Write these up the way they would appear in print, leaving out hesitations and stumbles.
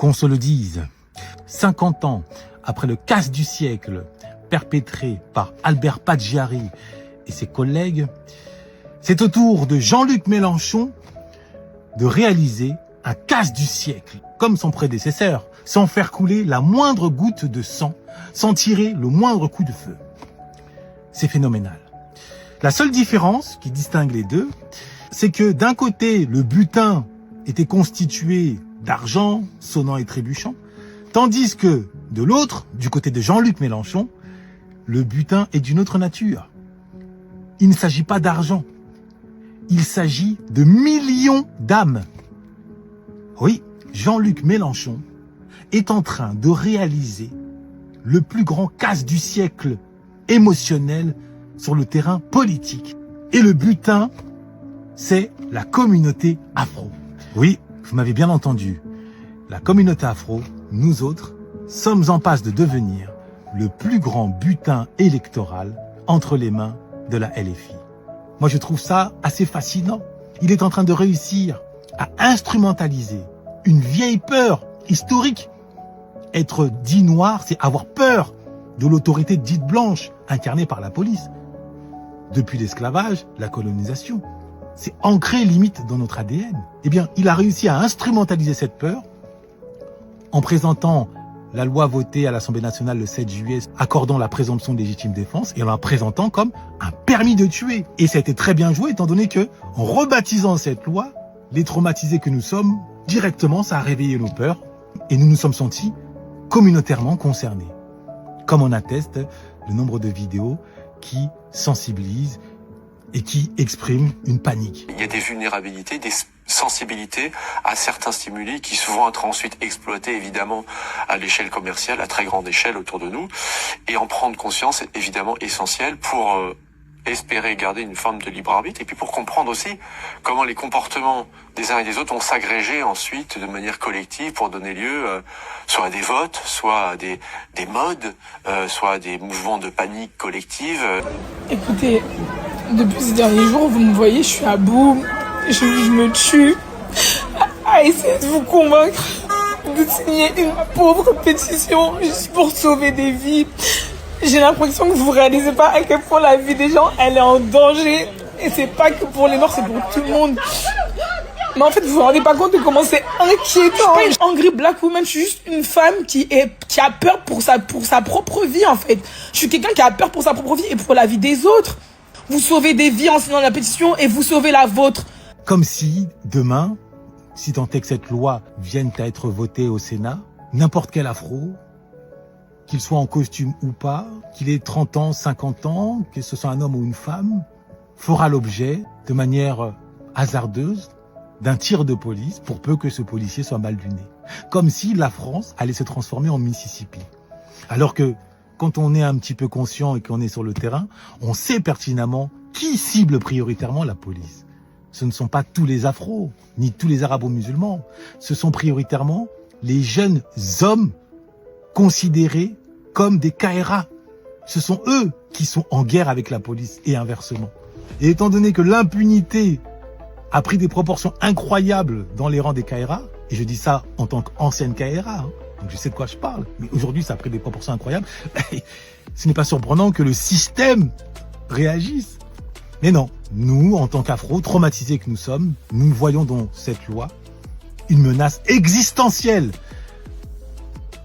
Qu'on se le dise, 50 ans après le casse du siècle perpétré par Albert Padgiari et ses collègues, c'est au tour de Jean-Luc Mélenchon de réaliser un casse du siècle, comme son prédécesseur, sans faire couler la moindre goutte de sang, sans tirer le moindre coup de feu. C'est phénoménal. La seule différence qui distingue les deux, c'est que d'un côté, le butin était constitué d'argent sonnant et trébuchant, tandis que de l'autre, du côté de Jean-Luc Mélenchon, le butin est d'une autre nature. Il ne s'agit pas d'argent, il s'agit de millions d'âmes. Oui, Jean-Luc Mélenchon est en train de réaliser le plus grand casse du siècle émotionnel sur le terrain politique. Et le butin, c'est la communauté afro. Oui, vous m'avez bien entendu. La communauté afro, nous autres, sommes en passe de devenir le plus grand butin électoral entre les mains de la LFI. Moi, je trouve ça assez fascinant. Il est en train de réussir à instrumentaliser une vieille peur historique. Être dit noir, c'est avoir peur de l'autorité dite blanche, incarnée par la police. Depuis l'esclavage, la colonisation, c'est ancré limite dans notre ADN. Eh bien, il a réussi à instrumentaliser cette peur en présentant la loi votée à l'Assemblée nationale le 7 juillet accordant la présomption de légitime défense et en la présentant comme un permis de tuer. Et ça a été très bien joué étant donné que, en rebaptisant cette loi, les traumatisés que nous sommes, directement, ça a réveillé nos peurs et nous nous sommes sentis communautairement concernés. Comme en atteste le nombre de vidéos qui sensibilisent et qui expriment une panique. Il y a des vulnérabilités, des sensibilités à certains stimuli qui souvent être ensuite exploités évidemment à l'échelle commerciale, à très grande échelle autour de nous. Et en prendre conscience est évidemment essentiel pour espérer garder une forme de libre arbitre et puis pour comprendre aussi comment les comportements des uns et des autres vont s'agréger ensuite de manière collective pour donner lieu soit à des votes, soit à des modes, soit à des mouvements de panique collective. Écoutez, depuis ces derniers jours, vous me voyez, je suis à bout, je me tue à essayer de vous convaincre de signer une pauvre pétition juste pour sauver des vies. J'ai l'impression que vous réalisez pas à quel point la vie des gens, elle est en danger. Et c'est pas que pour les Noirs, c'est pour tout le monde. Mais en fait, vous vous rendez pas compte de comment c'est inquiétant. Je suis pas une angry black woman, je suis juste une femme qui a peur pour sa propre vie, en fait. Je suis quelqu'un qui a peur pour sa propre vie et pour la vie des autres. Vous sauvez des vies en signant la pétition et vous sauvez la vôtre. Comme si, demain, si tant est que cette loi vienne à être votée au Sénat, n'importe quel afro, qu'il soit en costume ou pas, qu'il ait 30 ans, 50 ans, que ce soit un homme ou une femme, fera l'objet, de manière hasardeuse, d'un tir de police pour peu que ce policier soit mal luné. Comme si la France allait se transformer en Mississippi. Alors que, quand on est un petit peu conscient et qu'on est sur le terrain, on sait pertinemment qui cible prioritairement la police. Ce ne sont pas tous les afros, ni tous les arabo-musulmans. Ce sont prioritairement les jeunes hommes considérés comme des KRA. Ce sont eux qui sont en guerre avec la police et inversement. Et étant donné que l'impunité a pris des proportions incroyables dans les rangs des KRA, et je dis ça en tant qu'ancienne KRA, donc je sais de quoi je parle, mais aujourd'hui ça a pris des proportions incroyables, ce n'est pas surprenant que le système réagisse. Mais non, nous, en tant qu'afro, traumatisés que nous sommes, nous voyons dans cette loi une menace existentielle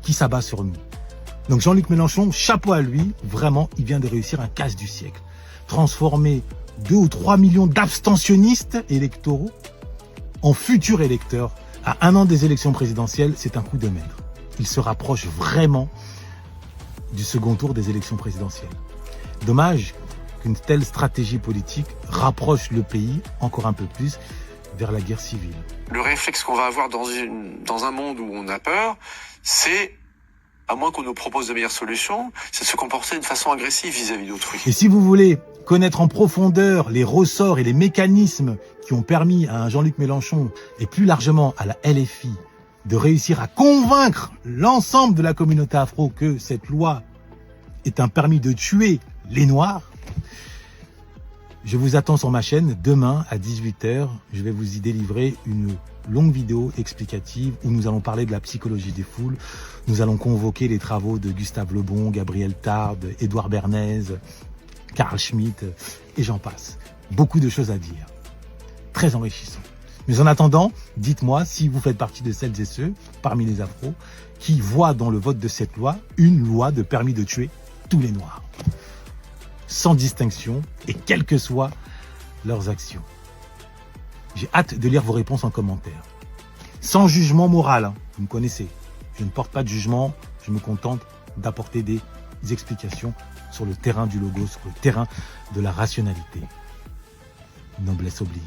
qui s'abat sur nous. Donc Jean-Luc Mélenchon, chapeau à lui, vraiment, il vient de réussir un casse du siècle. Transformer 2 ou 3 millions d'abstentionnistes électoraux en futurs électeurs à 1 an des élections présidentielles, c'est un coup de maître. Il se rapproche vraiment du second tour des élections présidentielles. Dommage qu'une telle stratégie politique rapproche le pays encore un peu plus vers la guerre civile. Le réflexe qu'on va avoir dans un monde où on a peur, c'est, à moins qu'on nous propose de meilleures solutions, c'est de se comporter de façon agressive vis-à-vis d'autrui. Et si vous voulez connaître en profondeur les ressorts et les mécanismes qui ont permis à un Jean-Luc Mélenchon et plus largement à la LFI de réussir à convaincre l'ensemble de la communauté afro que cette loi est un permis de tuer les Noirs, Je vous attends sur ma chaîne demain à 18 h. Je vais vous y délivrer une longue vidéo explicative où nous allons parler de la psychologie des foules. Nous allons convoquer les travaux de Gustave Le Bon, Gabriel Tarde, Édouard Bernays, Carl Schmitt et j'en passe. Beaucoup de choses à dire. Très enrichissant. Mais en attendant, dites-moi si vous faites partie de celles et ceux, parmi les afros, qui voient dans le vote de cette loi une loi de permis de tuer tous les Noirs. Sans distinction et quelles que soient leurs actions. J'ai hâte de lire vos réponses en commentaire. Sans jugement moral, hein, vous me connaissez. Je ne porte pas de jugement, je me contente d'apporter des explications sur le terrain du logo, sur le terrain de la rationalité. Noblesse oblige.